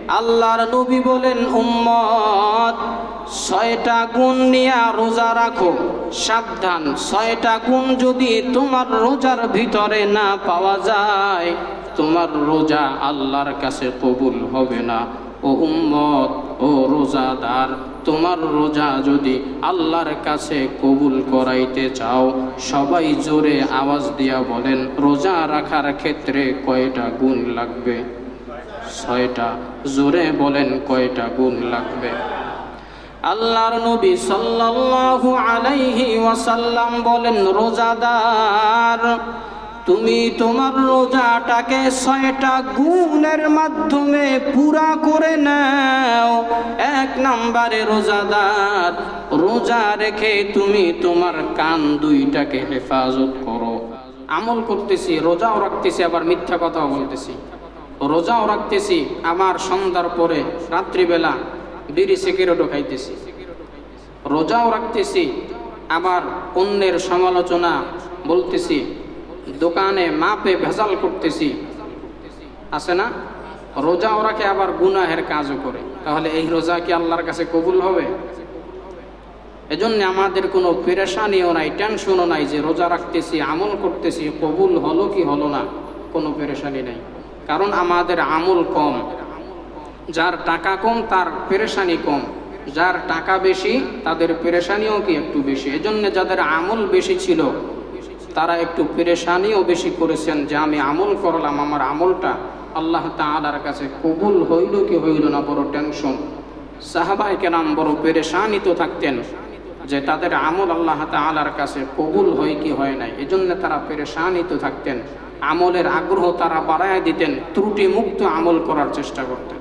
আল্লাহর নবী বলেন, উম্মত 6টা গুণ নিয়ে রোজা রাখো, সাবধান 6টা গুণ যদি তোমার রোজার ভিতরে না পাওয়া যায়, তোমার রোজা আল্লাহর কাছে কবুল হবে না। ও উম্মত, ও রোজাদার, তোমার রোজা যদি আল্লাহর কাছে কবুল করাইতে চাও, সবাই জোরে আওয়াজ দিয়া বলেন, রোজা রাখার ক্ষেত্রে কয়টা গুণ লাগবে? 6টা। জোরে বলেন, কয়টা গুণ লাগবে? আল্লাহর নবী সাল্লাল্লাহু আলাইহি ওয়াসাল্লাম বলেন, রোজাদার, তুমি তোমার রোজাটাকে 6টা গুণের মাধ্যমে পুরা করে নাও। 1 নম্বরে রোজাদার, রোজা রেখে তুমি তোমার কান 2টাকে হেফাজত করো। আমল করতেছি, রোজাও রাখতেছি, আবার মিথ্যা কথাও বলতেছি। রোজাও রাখতেছি, আমার সন্ধ্যার পরে রাত্রিবেলা বিড়ি সিগারেটও খাইতেছি। রোজাও রাখতেছি, আবার অন্যের সমালোচনা বলতেছি, দোকানে মাপে ভেজাল করতেছি, আছে না? রোজাও রাখে, আবার গুনাহের কাজও করে। তাহলে এই রোজা কি আল্লাহর কাছে কবুল হবে? এজন্য আমাদের কোনো পেরেশানিও নাই, টেনশনও নাই যে রোজা রাখতেছি, আমল করতেছি, কবুল হলো কি হলো না, কোনো পেরেশানি নাই। কারণ আমাদের আমল কম। যার টাকা কম তার পেরেশানি কম, যার টাকা বেশি তাদের পেরেশানিও কি একটু বেশি। এজন্য যাদের আমল বেশি ছিল তারা একটু পেরেশানিও বেশি করেছেন যে আমি আমল করলাম, আমার আমলটা আল্লাহ তাআলার কাছে কবুল হইল কি হইল না, বড় টেনশন। সাহাবায়ে কেরাম বড় পেরেশানিত থাকতেন যে তাদের আমল আল্লাহ তাআলার কাছে কবুল হয় কি হয় নাই, এজন্য তারা পেরেশানিত থাকতেন। আমলের আগ্রহ তারা বাড়ায় দিতেন, ত্রুটি মুক্ত আমল করার চেষ্টা করতেন।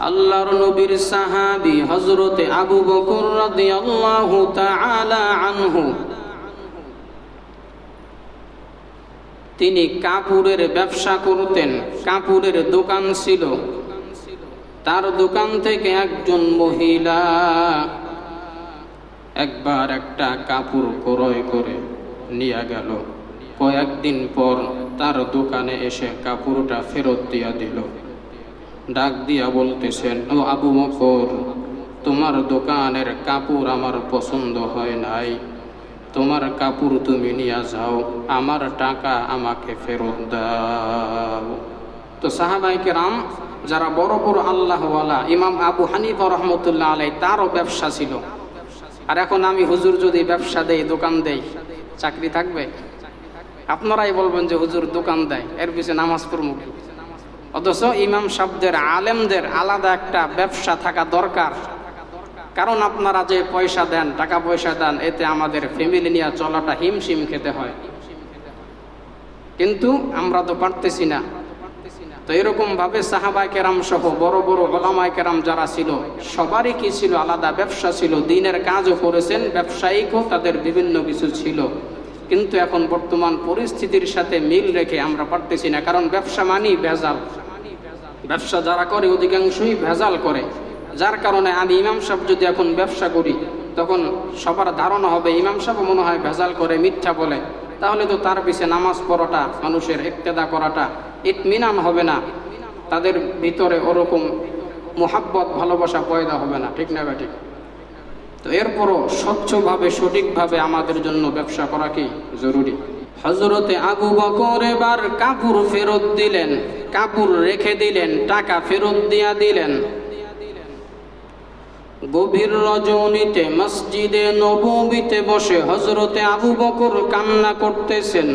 আল্লাহর নবীর সাহাবী হযরতে আবু বকর রাদিয়াল্লাহু তাআলা আনহু, তিনি কাপড়ের ব্যবসা করতেন, কাপড়ের দোকান ছিল। তার দোকান থেকে একজন মহিলা একবার একটা কাপড় ক্রয় করে নিয়ে গেল। কয়েকদিন পর তার দোকানে এসে কাপড়টা ফেরত দিয়া দিল। ডাক দিয়া বলতেছেন, ও আবু বকর, তোমার দোকানের কাপড় আমার পছন্দ হয় নাই, তোমার কাপড় তুমি নিয়ে যাও, আমার টাকা আমাকে ফেরত দাও। তো সাহাবায়ে কেরাম যারা বড় বড় আল্লাহওয়ালা, ইমাম আবু হানিফা রহমতুল্লাহ আলাইহি, তারও ব্যবসা ছিল। আর এখন আমি হুজুর যদি ব্যবসা দেই, দোকান দেই, চাকরি থাকবে? আপনারাই বলবেন যে হুজুর দোকান দেয়, এর পিছনে নামাজ পড়ব। অথচ ইমাম সাহেবদের, আলেমদের আলাদা একটা ব্যবসা থাকা দরকার। কারণ আপনারা যে পয়সা দেন, টাকা পয়সা দেন, এতে আমাদের ফ্যামিলি নিয়ে চলাটা হিমশিম খেতে হয়, কিন্তু আমরা তো পারতেছি না। তো এরকম ভাবে সাহাবায়ে কেরাম সহ বড় বড় উলামায়ে কেরাম যারা ছিল, সবারই কি ছিল? আলাদা ব্যবসা ছিল। দিনের কাজও করেছেন, ব্যবসায়িকও তাদের বিভিন্ন কিছু ছিল। কিন্তু এখন বর্তমান পরিস্থিতির সাথে মিল রেখে আমরা পারতেছি না, কারণ ব্যবসা মানি ভেজাল। ব্যবসা যারা করে অধিকাংশই ভেজাল করে, যার কারণে আমি ইমাম সাহেব যদি এখন ব্যবসা করি, তখন সবার ধারণা হবে ইমাম সাহেব মনে হয় ভেজাল করে, মিথ্যা বলে। তাহলে তো তার পিছে নামাজ পড়াটা, মানুষের ইক্তেদা করাটা ইতমিনান হবে না, তাদের ভিতরে ওরকম মুহাব্বত, ভালোবাসা পয়দা হবে না, ঠিক না ঠিক? তো এরপরও স্বচ্ছভাবে, সঠিকভাবে আমাদের জন্য ব্যবসা করা কি জরুরি। হযরতে আবু বকর এবার কাপড় ফেরত দিলেন, কাপড় রেখে দিলেন, টাকা ফেরত দিয়া দিলেন। গভীর রজনীতে মসজিদে নববীতে বসে হযরতে আবু বকর কান্না করতেছেন।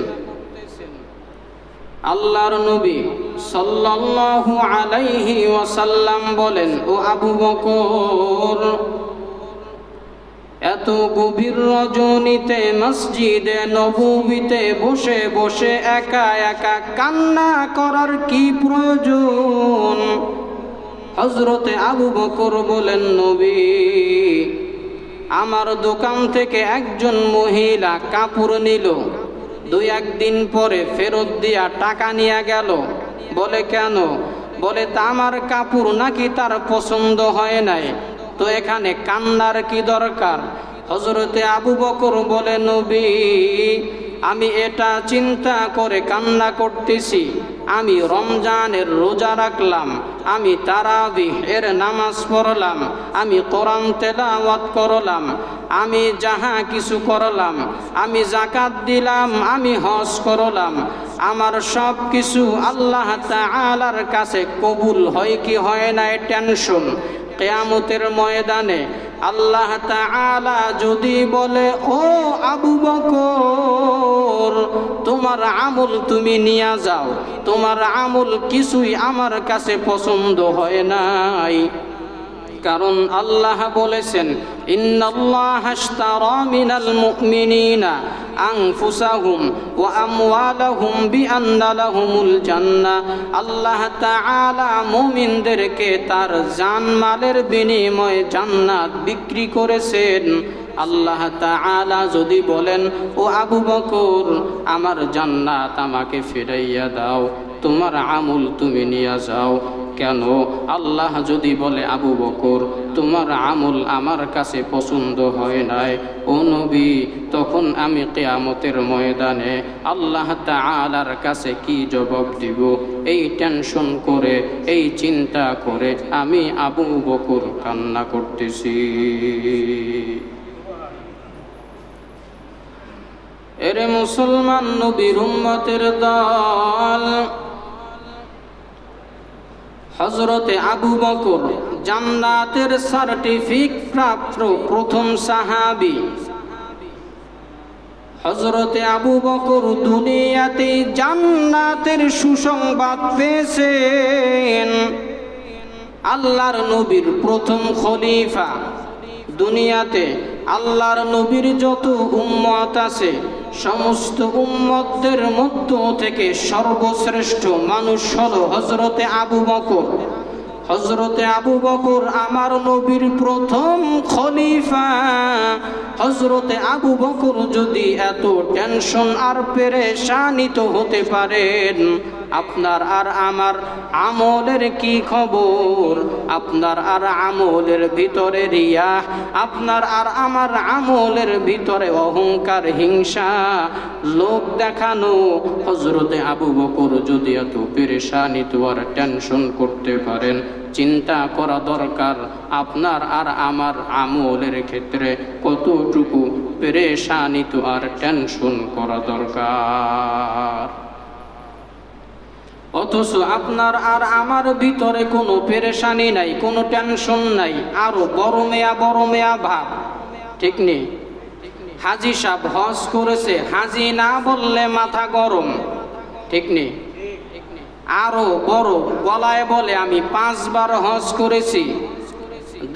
আল্লাহর নবী সাল্লাল্লাহু আলাইহি ওয়াসাল্লাম বলেন, ও আবু বকর, এত গভীর রজনীতে মসজিদে নববীতে বসে বসে একা একা কান্না করার কি প্রয়োজন? হযরতে আবু বকর বলেন, নবী, আমার দোকান থেকে একজন মহিলা কাপড় নিল, 2-1 দিন পরে ফেরত দিয়া টাকা নিয়ে গেল। বলে কেন? বলে তা আমার কাপড় নাকি তার পছন্দ হয় নাই, তো এখানে কান্নার কি দরকার? হযরতে আবু বকর বলে, নবী, আমি এটা চিন্তা করে কান্না করতেছি, আমি রমজানের রোজা রাখলাম, আমি তারাবিহের নামাজ পড়লাম, আমি কোরআন তেলাওয়াত করলাম, আমি যাহা কিছু করলাম, আমি যাকাত দিলাম, আমি হজ করলাম, আমার সব কিছু আল্লাহ তাআলার কাছে কবুল হয় কি হয় না টেনশন। কিয়ামতের ময়দানে আল্লাহ তাআলা যদি বলে, ও আবু বকর, তোমার আমল তুমি নিয়ে যাও, তোমার আমল কিছুই আমার কাছে পছন্দ হয় নাই। কারণ আল্লাহ বলেছেন, ইন্নাল্লাহা আশতারা মিনাল মুমিনিনা আনফুসাহুম ওয়া আমওয়ালাহুম বিআন্না লাহুমুল জান্নাহ। আল্লাহ তাআলা মুমিনদেরকে তার জানমালের বিনিময়ে জান্নাত বিক্রি করেছেন। আল্লাহ তাআলা যদি বলেন, ও আবু বকর, আমার জান্নাত আমাকে ফিরাইয়া দাও, তোমার আমল তুমি নিয়ে যাও। কেন? আল্লাহ যদি বলে, আবু বকর, তোমার আমল আমার কাছে পছন্দ হয় নাই, ও নবী, তখন আমি কিয়ামতের ময়দানে আল্লাহ তাআলার কাছে কি জবাব দিব? এই টেনশন করে, এই চিন্তা করে আমি আবু বকর কান্না করতেছি। এরে মুসলমান নবীর উম্মতের দল, হযরতে আবু বকর জান্নাতের সার্টিফিকেট প্রাপ্ত প্রথম সাহাবী। হযরতে আবু বকর দুনিয়াতে জান্নাতের সুসংবাদ পেয়েছেন। আল্লাহর নবীর প্রথম খলিফা। দুনিয়াতে আল্লাহর নবীর যত উম্মত আছে, সমস্ত উম্মতদের মধ্য থেকে সর্বশ্রেষ্ঠ মানুষ হলো হযরতে আবু বকর। হযরতে আবু বকর আমার নবীর প্রথম খলিফা। হযরতে আবু বকর যদি এত টেনশন আর পেরেশানিত হতে পারেন, আপনার আর আমার আমলের কি খবর? আপনার আর আমলের ভিতরে রিয়া, আপনার আর আমার আমলের ভিতরে অহংকার, হিংসা, লোক দেখানো। হযরতে আবু বকর যদি এত পেরেশানিত আর টেনশন করতে পারেন, চিন্তা করা দরকার আপনার আর আমার আমলের ক্ষেত্রে কতটুকু পেরেশানিত আর টেনশন করা দরকার। অথচ আপনার আর আমার ভিতরে কোনো পেরেশানি নাই, কোনো টেনশন নাই, আরো বড় মেয়া ভাব। ঠিক নেই? হাজি সাহেব হজ করেছে, হাজি না বললে মাথা গরম। ঠিক নেই? আরো বড় গলায় বলে, আমি 5 বার হজ করেছি।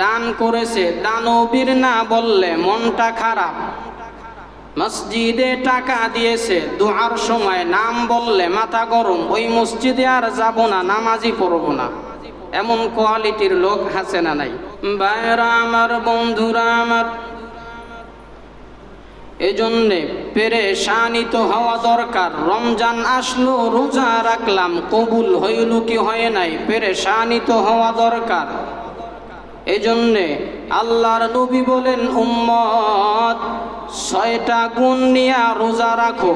দান করেছে, দানবীর না বললে মনটা খারাপ। মসজিদে টাকা দিয়েছে, দুআর সময় নাম বললে মাথা গরম, ওই মসজিদে আর যাব না, নামাজই পড়ব না। এমন কোয়ালিটির লোক আছে না নাই? ভাইরা আমার, বন্ধুরা আমার, এজন্যে পেরেশানিত হওয়া দরকার। রমজান আসলো, রোজা রাখলাম, কবুল হইল কি হয় নাই, পেরেশানিত হওয়া দরকার। এজন্যে আল্লাহর নবী বলেন, উম্মত 6টা গুণ নিয়ে রোজা রাখো,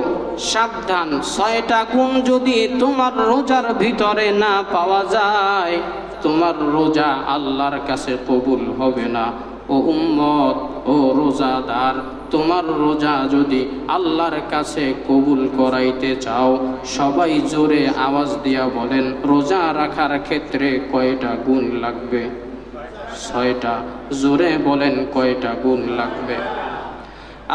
সাবধান। 6টা গুণ যদি তোমার রোজার ভিতরে না পাওয়া যায়, তোমার রোজা আল্লাহর কাছে কবুল হবে না। ও উম্মত, ও রোজাদার, তোমার রোজা যদি আল্লাহর কাছে কবুল করাইতে চাও, সবাই জোরে আওয়াজ দিয়া বলেন, রোজা রাখার ক্ষেত্রে কয়টা গুণ লাগবে? 6টা। জোরে বলেন, কয়টা গুণ লাগবে?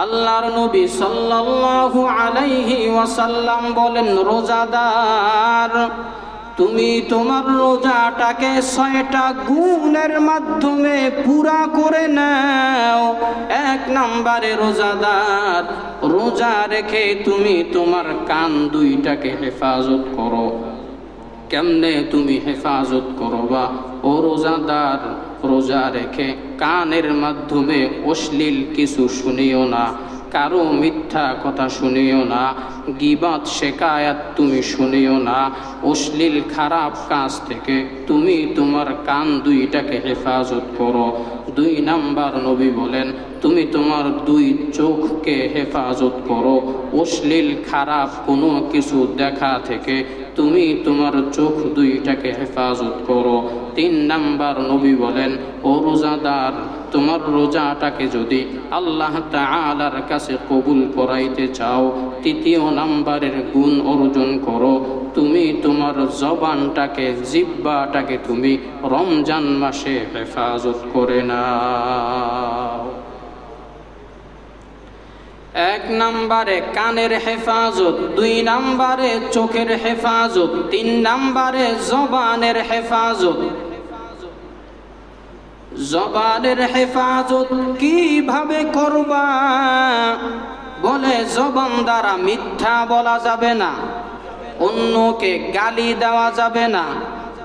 আল্লাহর নবী সাল্লাল্লাহু আলাইহি ওয়াসাল্লাম বলেন, রোজাদার, তুমি তোমার রোজাটাকে 6টা গুণের মাধ্যমে পুরা করে নাও। 1 নম্বরে রোজাদার, রোজা রেখে তুমি তোমার কান 2টাকে হেফাজত করো। কেমনে তুমি হেফাজত করবা? ও রোজাদার, রোজা রেখে কানের মাধ্যমে অশ্লীল কিছু শুনিও না, কারো মিথ্যা কথা শুনিও না, গীবাত শিকায়াত তুমি শুনিও না, অশ্লীল খারাপ কাজ থেকে তুমি তোমার কান 2টাকে হেফাজত করো। 2 নাম্বার নবী বলেন, তুমি তোমার 2 চোখকে হেফাজত করো, অশ্লীল খারাপ কোনো কিছু দেখা থেকে তুমি তোমার চোখ দুইটাকে হেফাজত করো। 3 নাম্বার নবী বলেন, ও রোজাদার, তোমার রোজাটাকে যদি আল্লাহ তাআলার কাছে কবুল করাইতে চাও, 3 নাম্বারের গুণ অর্জন করো, তুমি তোমার জবানটাকে, জিহ্বাটাকে তুমি রমজান মাসে হেফাজত করে নাও। 1 নাম্বারে কানের হেফাজত, 2 নাম্বারে চোখের হেফাজত, 3 নাম্বারে জবানের হেফাজত। জবানের হেফাজত কিভাবে করবা? বলে জবান দ্বারা মিথ্যা বলা যাবে না, অন্যকে গালি দেওয়া যাবে না,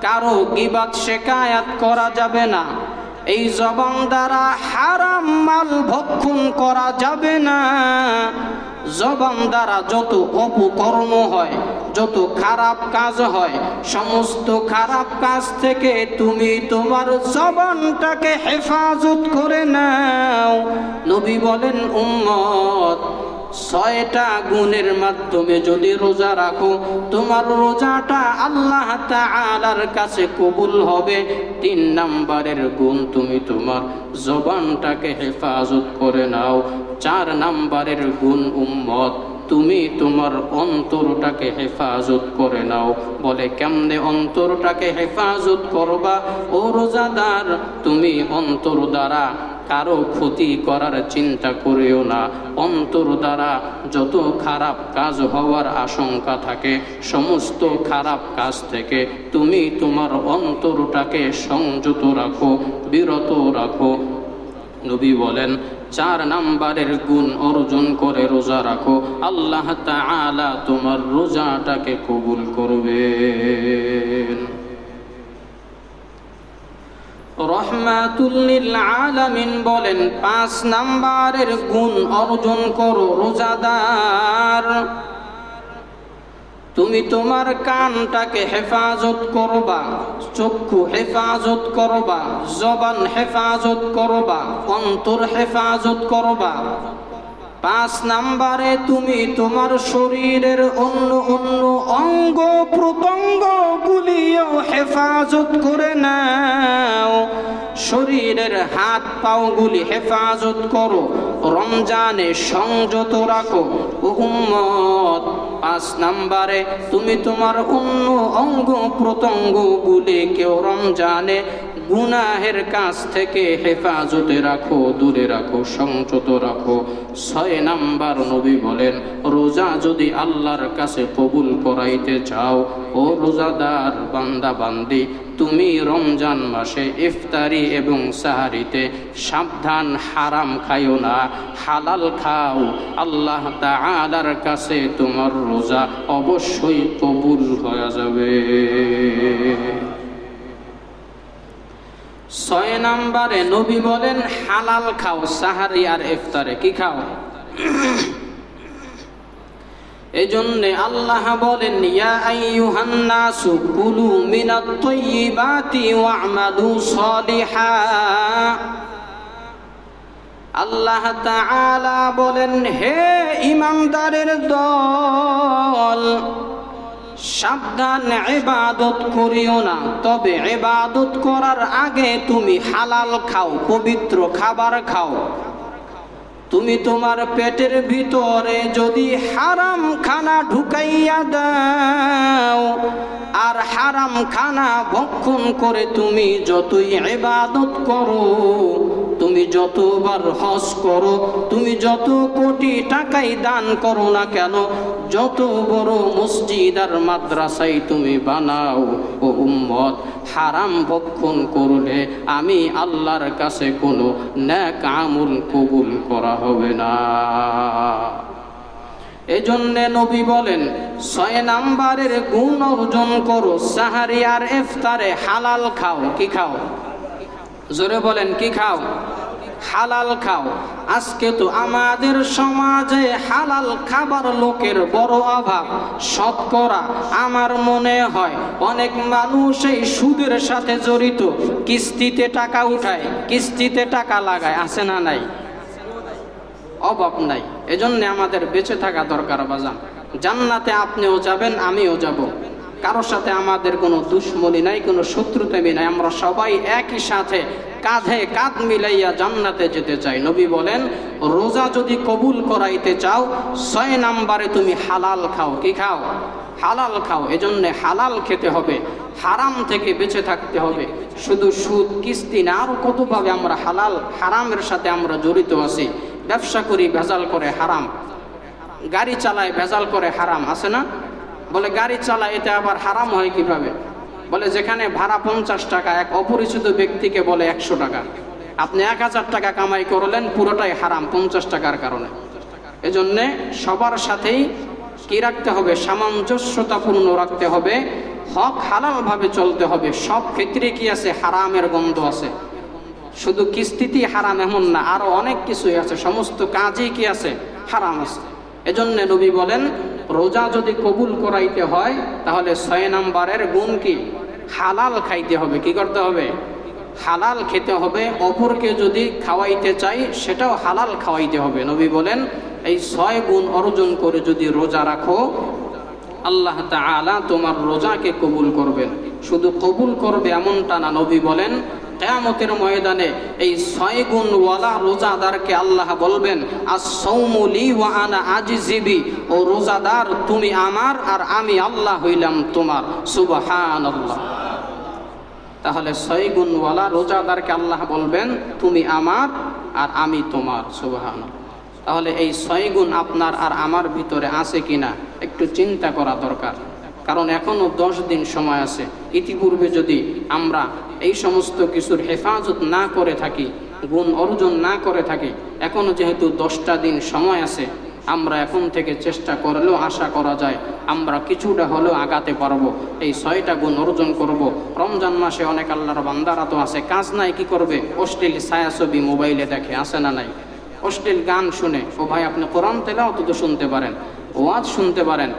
কারো গীবত শিকায়াত করা যাবে না, এই জবান দ্বারা হারাম মাল ভক্ষণ করা যাবে না। জবান দ্বারা যত অপকর্ম হয়, যত খারাপ কাজ হয়, সমস্ত খারাপ কাজ থেকে তুমি তোমার জবানটাকে হেফাজত করে নাও। নবী বলেন, উম্মত, 6টা গুণের মাধ্যমে যদি রোজা রাখো, তোমার রোজাটা আল্লাহ তাআলার কাছে কবুল হবে। 3 নাম্বারের গুণ, তুমি তোমার জবানটাকে হেফাজত করে নাও। 4 নাম্বারের গুণ, উম্মত, তুমি তোমার অন্তরটাকে হেফাজত করে নাও। বলে কেমনে অন্তরটাকে হেফাজত করবা? ও রোজাদার, তুমি অন্তর দ্বারা কারো ক্ষতি করার চিন্তা করিও না। অন্তর দ্বারা যত খারাপ কাজ হওয়ার আশঙ্কা থাকে, সমস্ত খারাপ কাজ থেকে তুমি তোমার অন্তরটাকে সংযত রাখো, বিরত রাখো। নবী বলেন, 4 নাম্বারের গুণ অর্জন করে রোজা রাখো, আল্লাহ তাআলা তোমার রোজাটাকে কবুল করবেন। রহমাতুল লিল আলামিন বলেন, 5 নাম্বারের গুণ অর্জন করো রোজাদার, তুমি তোমার কানটাকে হেফাজত করবা, চক্ষু হেফাজত করবা, জবান হেফাজত করবা, অন্তর হেফাজত করবা। 5 নাম্বারে তুমি তোমার শরীরের অন্য অন্য অঙ্গ প্রত্যঙ্গ গুলিও হেফাজত করে নাও। শরীরের হাত পাও গুলি হেফাজত করো, রমজানে সংযত রাখো। ও উম্মত, 5 নাম্বারে তুমি তোমার অন্য অঙ্গ প্রত্যঙ্গ গুলিকেও রমজানে গুনাহের কাছ থেকে হেফাজতে রাখো, দূরে রাখো, সংযত রাখো। 6 নাম্বার নবী বলেন, রোজা যদি আল্লাহর কাছে কবুল করাইতে চাও, ও রোজাদার বান্দা বান্দি, তুমি রমজান মাসে ইফতারি এবং সাহারিতে সাবধান, হারাম খাইও না, হালাল খাও। আল্লাহ তাআলার কাছে তোমার রোজা অবশ্যই কবুল হয়ে যাবে। 6 নাম্বারে নবী বলেন, হালাল খাও, সাহারি আর ইফতারে কি খাও? এজন্য আল্লাহ বলেন, ইয়া আইয়ুহান নাসু কুলু মিনাত তাইয়্যিবাতি ওয়া'মালু সালিহা। আল্লাহ তাআলা বলেন, হে ঈমানদারের দল, সাবধান, ইবাদত করিও না, তবে ইবাদত করার আগে তুমি হালাল খাও, পবিত্র খাবার খাও। তুমি তোমার পেটের ভিতরে যদি হারাম খানা ঢুকাইয়া দাও, আর হারাম খানা ভক্ষণ করে তুমি যতই ইবাদত করো, তুমি যতবার হজ করো, তুমি যত কোটি টাকাই দান করো না কেন, যত বড় মসজিদ আর মাদ্রাসাই তুমি বানাও, ও উম্মত, হারাম ভক্ষণ করলে আমি আল্লাহর কাছে কোনো নেক আমল কবুল করা হবে না। এজন্য নবী বলেন, 6 নাম্বারের গুণ অর্জন করো, সাহারি আর ইফতারে হালাল খাও। কি খাও? জোরে বলেন, কি খাও? হালাল খাও। আজকে তো আমাদের সমাজে হালাল খাবার লোকের বড় অভাব। শতকরা আমার মনে হয় অনেক মানুষ এই সুদের সাথে জড়িত, কিস্তিতে টাকা উঠায়, কিস্তিতে টাকা লাগায়, আছে না নাই? অভাব নাই। এজন্য আমাদের বেঁচে থাকা দরকার বাজান। জান্নাতে আপনিও যাবেন, আমিও যাব, কারোর সাথে আমাদের কোনো দুশ্মনী নাই, কোনো শত্রুতামি নাই, আমরা সবাই একই সাথে কাঁধে কাঁধ মিলাইয়া জান্নাতে যেতে চাই। নবী বলেন রোজা যদি কবুল করাইতে চাও 6 নম্বরে তুমি হালাল খাও। কি খাও? হালাল খাও। এজন্য হালাল খেতে হবে, হারাম থেকে বেঁচে থাকতে হবে। শুধু সুদ কিস্তি না, আরও কতভাবে আমরা হারামের সাথে আমরা জড়িত আছি। ব্যবসা করি ভেজাল করে হারাম, গাড়ি চালায় ভেজাল করে হারাম, আছে না? বলে গাড়ি চালায়, এটা আবার হারাম হয় কিভাবে? বলে যেখানে ভাড়া 50 টাকা, এক অপরিচিত ব্যক্তিকে বলে 100 টাকা, আপনি 1000 টাকা কামাই করলেন, পুরোটাই হারাম 50 টাকার কারণে। এজন্যে সবার সাথেই কি রাখতে হবে? সামঞ্জস্যতাপূর্ণ রাখতে হবে, হক হালালভাবে চলতে হবে। সব ক্ষেত্রে কি আছে? হারামের গন্ধ আছে। শুধু কিস্তিতেই হারাম এমন না, আরো অনেক কিছুই আছে, সমস্ত কাজেই কি আছে? হারাম আছে। এজন্য নবী বলেন রোজা যদি কবুল করাইতে হয় তাহলে 6 নম্বরের গুণ কি? হালাল খাইতে হবে। কি করতে হবে? হালাল খেতে হবে। অপরকে যদি খাওয়াইতে চাই সেটাও হালাল খাওয়াইতে হবে। নবী বলেন এই 6 গুণ অর্জন করে যদি রোজা রাখো আল্লাহ তাআলা তোমার রোজাকে কবুল করবেন। শুধু কবুল করবে এমনটা না, নবী বলেন কিয়ামতের ময়দানে এই 6 গুণওয়ালা রোজাদারকে আল্লাহ বলবেন আস-সাওমু লি ওয়া আনা আজিবি, ও রোজাদার তুমি আমার আর আমি আল্লাহ হইলাম তোমার। সুবহানাল্লাহ। তাহলে 6 গুণওয়ালা রোজাদারকে আল্লাহ বলবেন তুমি আমার আর আমি তোমার। সুবহানাল্লাহ। তাহলে এই 6 গুণ আপনার আর আমার ভিতরে আছে কিনা একটু চিন্তা করা দরকার। কারণ এখনো 10 দিন সময় আছে। ইতিপূর্বে যদি আমরা এই সমস্ত কিছুর হেফাজত না করে থাকি, গুণ অর্জন না করে থাকি, এখনো যেহেতু 10টা দিন সময় আছে, আমরা এখন থেকে চেষ্টা করলেও আশা করা যায় আমরা কিছুটা হলেও আগাতে পারবো। এই 6টা গুণ অর্জন করব। রমজান মাসে অনেক আল্লাহর বান্দারা তো আছে, কাজ নাই, কি করবে? অশ্লীল ছায়াছবি মোবাইলে দেখে, আছে না নাই? অশ্লীল গান শুনে। ও ভাই আপনি কোরআন তেলাওয়াত তো শুনতে পারেন, ওয়াজ শুনতে পারেন,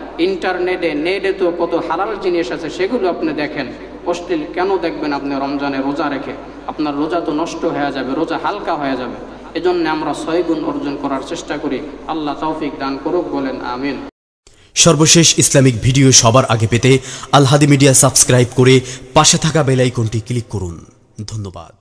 নেটে তো কত হালাল জিনিস আছে, সেগুলো আপনি দেখেন। অশ্লীল কেন দেখবেন আপনি রমজানে রোজা রেখে? আপনার রোজা তো নষ্ট হয়ে যাবে, রোজা হালকা হয়ে যাবে। এজন্য আমরা 6 গুণ অর্জন করার চেষ্টা করি। আল্লাহ তৌফিক দান করুক, বলেন আমিন। সর্বশেষ ইসলামিক ভিডিও সবার আগে পেতে আল হাদি মিডিয়া সাবস্ক্রাইব করে পাশে থাকা বেল আইকনটি ক্লিক করুন। ধন্যবাদ।